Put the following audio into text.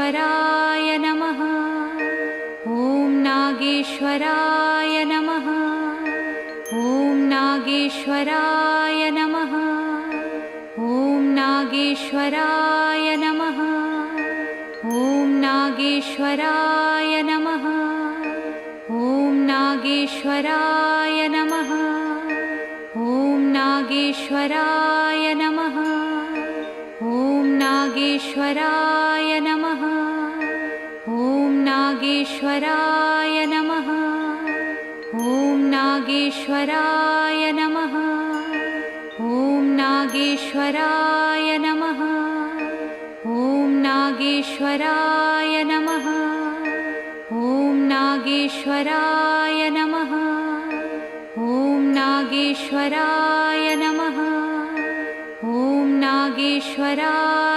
नागेश्वराय नमः। ॐ नागेश्वराय नमः। ॐ नागेश्वराय नमः। ॐ नागेश्वराय नमः। ॐ नागेश्वराय नमः। ॐ नागेश्वराय नमः। ॐ नागेश्वराय नमः। ॐ नागेश्वराय नमः। ॐ नागेश्वराय नमः। ॐ नागेश्वराय नमः। ॐ नागेश्वराय नमः। ॐ नागेश्वराय नमः। ॐ नागेश्वराय नमः। ॐ नागेश्वराय नमः। ॐ नागेश्वराय